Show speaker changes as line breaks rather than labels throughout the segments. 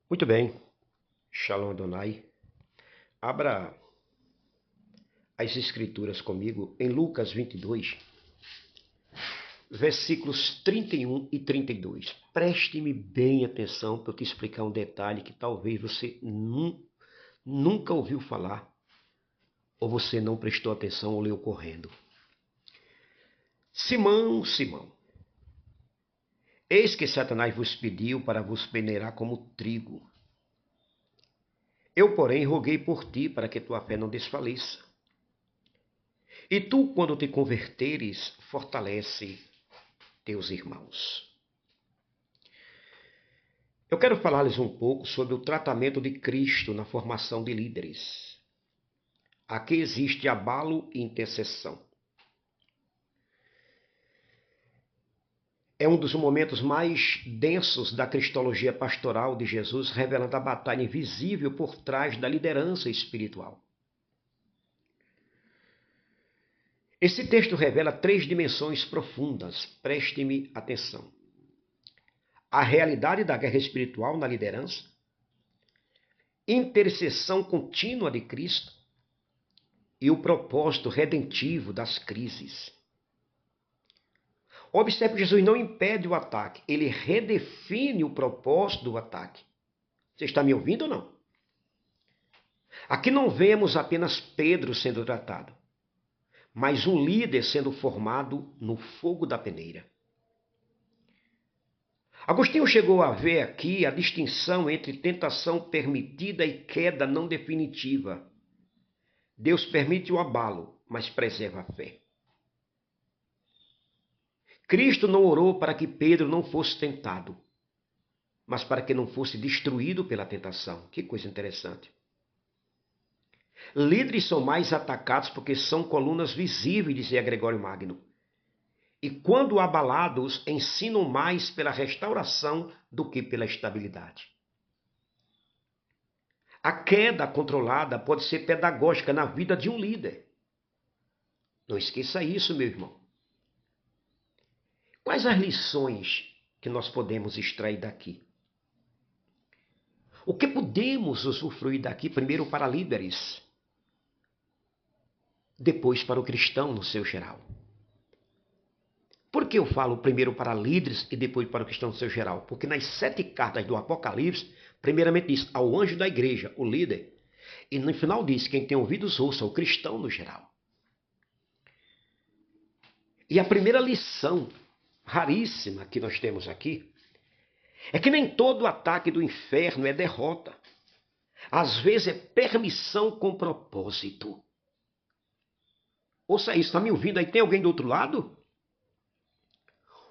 Muito bem, Shalom Adonai. Abra as Escrituras comigo em Lucas 22, versículos 31 e 32. Preste-me bem atenção para eu te explicar um detalhe que talvez você nunca ouviu falar, ou você não prestou atenção ou leu correndo. Simão, Simão, eis que Satanás vos pediu para vos peneirar como trigo. Eu, porém, roguei por ti para que tua fé não desfaleça. E tu, quando te converteres, fortalece teus irmãos. Eu quero falar-lhes um pouco sobre o tratamento de Cristo na formação de líderes. Aqui existe abalo e intercessão. É um dos momentos mais densos da cristologia pastoral de Jesus, revelando a batalha invisível por trás da liderança espiritual. Esse texto revela três dimensões profundas. Preste-me atenção. A realidade da guerra espiritual na liderança, intercessão contínua de Cristo e o propósito redentivo das crises. Observe que Jesus não impede o ataque, ele redefine o propósito do ataque. Você está me ouvindo ou não? Aqui não vemos apenas Pedro sendo tratado, mas um líder sendo formado no fogo da peneira. Agostinho chegou a ver aqui a distinção entre tentação permitida e queda não definitiva. Deus permite o abalo, mas preserva a fé. Cristo não orou para que Pedro não fosse tentado, mas para que não fosse destruído pela tentação. Que coisa interessante. Líderes são mais atacados porque são colunas visíveis, dizia Gregório Magno. E quando abalados, ensinam mais pela restauração do que pela estabilidade. A queda controlada pode ser pedagógica na vida de um líder. Não esqueça isso, meu irmão. Quais as lições que nós podemos extrair daqui? O que podemos usufruir daqui, primeiro para líderes, depois para o cristão no seu geral? Por que eu falo primeiro para líderes e depois para o cristão no seu geral? Porque nas 7 cartas do Apocalipse, primeiramente diz ao anjo da igreja, o líder, e no final diz, quem tem ouvidos ouça, o cristão no geral. E a primeira lição raríssima que nós temos aqui é que nem todo ataque do inferno é derrota. Às vezes é permissão com propósito. Ouça isso, está me ouvindo aí? Tem alguém do outro lado?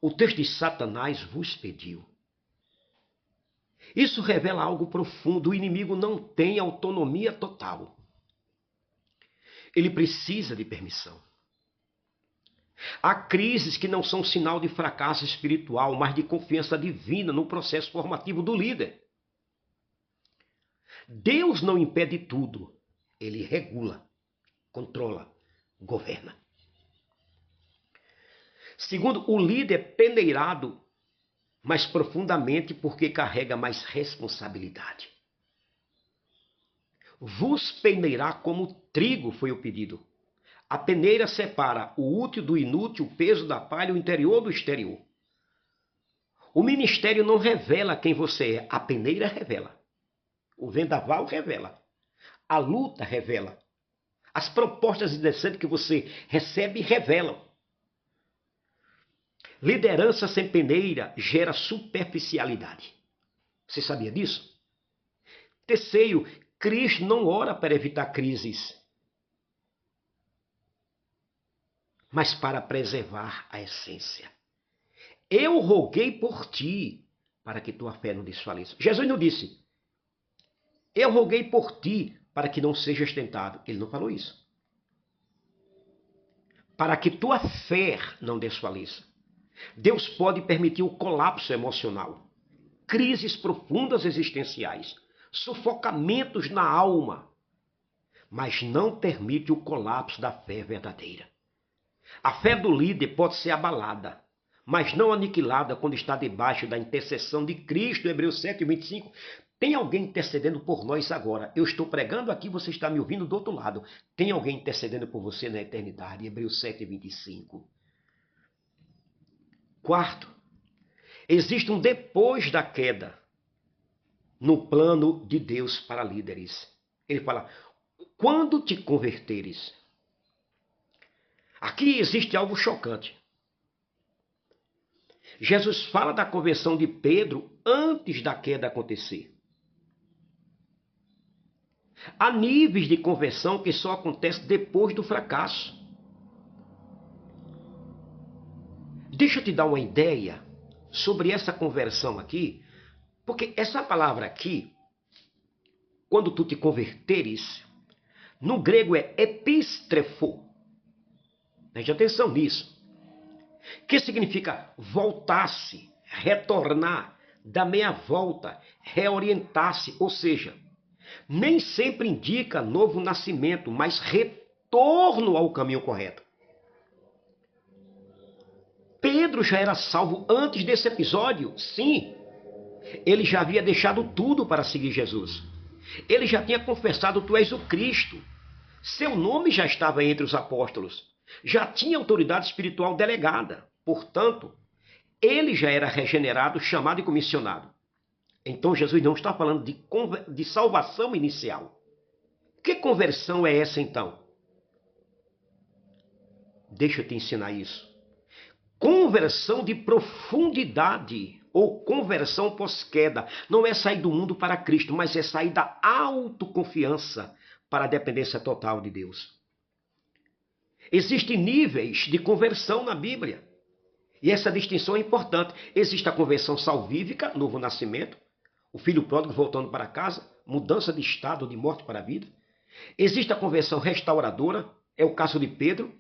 O texto de Satanás vos pediu. Isso revela algo profundo. O inimigo não tem autonomia total. Ele precisa de permissão. Há crises que não são sinal de fracasso espiritual, mas de confiança divina no processo formativo do líder. Deus não impede tudo. Ele regula, controla, governa. Segundo, o líder é peneirado mais profundamente porque carrega mais responsabilidade. Vos peneirar como trigo foi o pedido. A peneira separa o útil do inútil, o peso da palha, o interior do exterior. O ministério não revela quem você é, a peneira revela. O vendaval revela. A luta revela. As propostas indecentes que você recebe revelam. Liderança sem peneira gera superficialidade. Você sabia disso? Terceiro, Cristo não ora para evitar crises, mas para preservar a essência. Eu roguei por ti, para que tua fé não desfaleça. Jesus não disse, eu roguei por ti, para que não sejas tentado. Ele não falou isso. Para que tua fé não desfaleça. Deus pode permitir o colapso emocional, crises profundas existenciais, sufocamentos na alma, mas não permite o colapso da fé verdadeira. A fé do líder pode ser abalada, mas não aniquilada quando está debaixo da intercessão de Cristo, Hebreus 7, 25. Tem alguém intercedendo por nós agora. Eu estou pregando aqui, você está me ouvindo do outro lado. Tem alguém intercedendo por você na eternidade. Hebreus 7:25. Quarto, existe um depois da queda no plano de Deus para líderes. Ele fala, quando te converteres. Aqui existe algo chocante. Jesus fala da conversão de Pedro antes da queda acontecer. Há níveis de conversão que só acontecem depois do fracasso. Deixa eu te dar uma ideia sobre essa conversão aqui, porque essa palavra aqui, quando tu te converteres, no grego é epistrefo. Preste atenção nisso. Que significa voltar-se, retornar, dar meia volta, reorientar-se, ou seja, nem sempre indica novo nascimento, mas retorno ao caminho correto. Pedro já era salvo antes desse episódio, sim. Ele já havia deixado tudo para seguir Jesus. Ele já tinha confessado, tu és o Cristo. Seu nome já estava entre os apóstolos. Já tinha autoridade espiritual delegada. Portanto, ele já era regenerado, chamado e comissionado. Então Jesus não está falando de salvação inicial. Que conversão é essa então? Deixa eu te ensinar isso. Conversão de profundidade ou conversão pós-queda. Não é sair do mundo para Cristo, mas é sair da autoconfiança para a dependência total de Deus. Existem níveis de conversão na Bíblia. E essa distinção é importante. Existe a conversão salvífica, novo nascimento, o filho pródigo voltando para casa, mudança de estado de morte para a vida. Existe a conversão restauradora, é o caso de Pedro.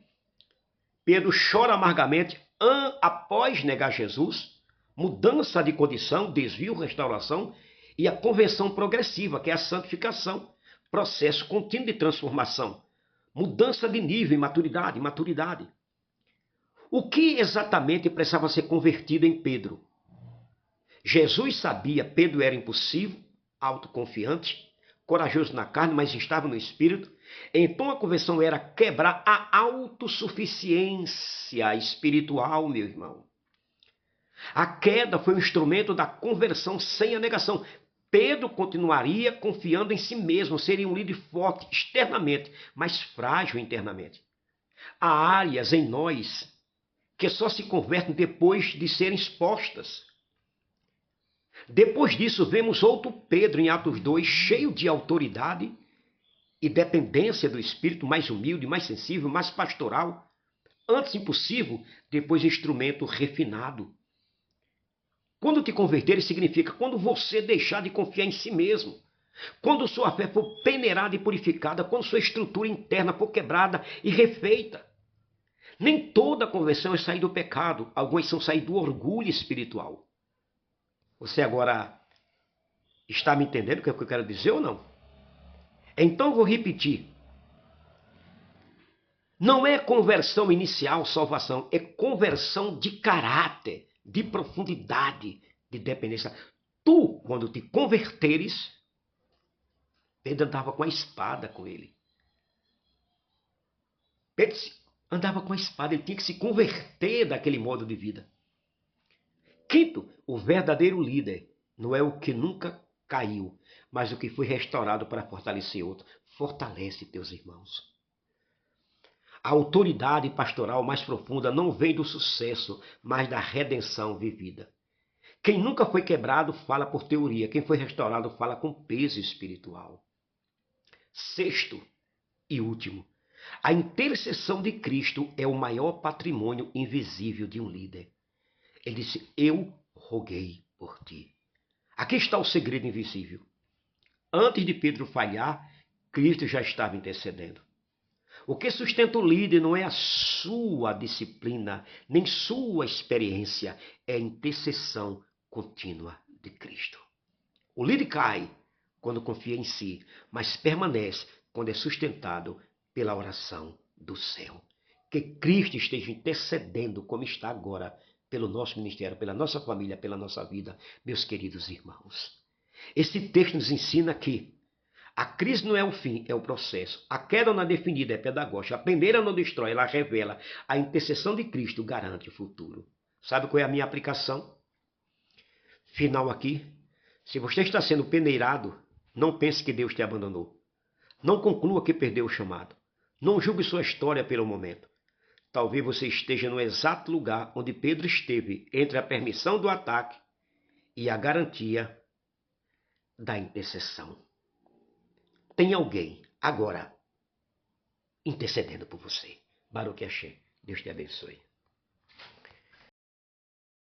Pedro chora amargamente após negar Jesus, mudança de condição, desvio, restauração, e a conversão progressiva, que é a santificação, processo contínuo de transformação, mudança de nível, maturidade. O que exatamente precisava ser convertido em Pedro? Jesus sabia, Pedro era impulsivo, autoconfiante, corajoso na carne, mas instável no espírito. Então a conversão era quebrar a autossuficiência espiritual, meu irmão. A queda foi um instrumento da conversão sem a negação. Pedro continuaria confiando em si mesmo, seria um líder forte externamente, mas frágil internamente. Há áreas em nós que só se convertem depois de serem expostas. Depois disso, vemos outro Pedro em Atos 2, cheio de autoridade e dependência do Espírito, mais humilde, mais sensível, mais pastoral. Antes impulsivo, depois instrumento refinado. Quando te converter, significa quando você deixar de confiar em si mesmo. Quando sua fé for peneirada e purificada, quando sua estrutura interna for quebrada e refeita. Nem toda conversão é sair do pecado, algumas são sair do orgulho espiritual. Você agora está me entendendo o que eu quero dizer ou não? Então vou repetir. Não é conversão inicial, salvação, é conversão de caráter, de profundidade, de dependência. Tu, quando te converteres, Pedro andava com a espada com ele. Pedro andava com a espada, ele tinha que se converter daquele modo de vida. Quinto, o verdadeiro líder não é o que nunca caiu, mas o que foi restaurado para fortalecer outro. Fortalece teus irmãos. A autoridade pastoral mais profunda não vem do sucesso, mas da redenção vivida. Quem nunca foi quebrado fala por teoria, quem foi restaurado fala com peso espiritual. Sexto e último, a intercessão de Cristo é o maior patrimônio invisível de um líder. Ele disse, eu roguei por ti. Aqui está o segredo invisível. Antes de Pedro falhar, Cristo já estava intercedendo. O que sustenta o líder não é a sua disciplina, nem sua experiência, é a intercessão contínua de Cristo. O líder cai quando confia em si, mas permanece quando é sustentado pela oração do céu. Que Cristo esteja intercedendo como está agora pelo nosso ministério, pela nossa família, pela nossa vida, meus queridos irmãos. Esse texto nos ensina que a crise não é o fim, é o processo. A queda não é definida, é pedagógica. A peneira não destrói, ela revela. A intercessão de Cristo garante o futuro. Sabe qual é a minha aplicação? Final aqui. Se você está sendo peneirado, não pense que Deus te abandonou. Não conclua que perdeu o chamado. Não julgue sua história pelo momento. Talvez você esteja no exato lugar onde Pedro esteve, entre a permissão do ataque e a garantia da intercessão. Tem alguém agora intercedendo por você. Baruch Hashem. Deus te abençoe.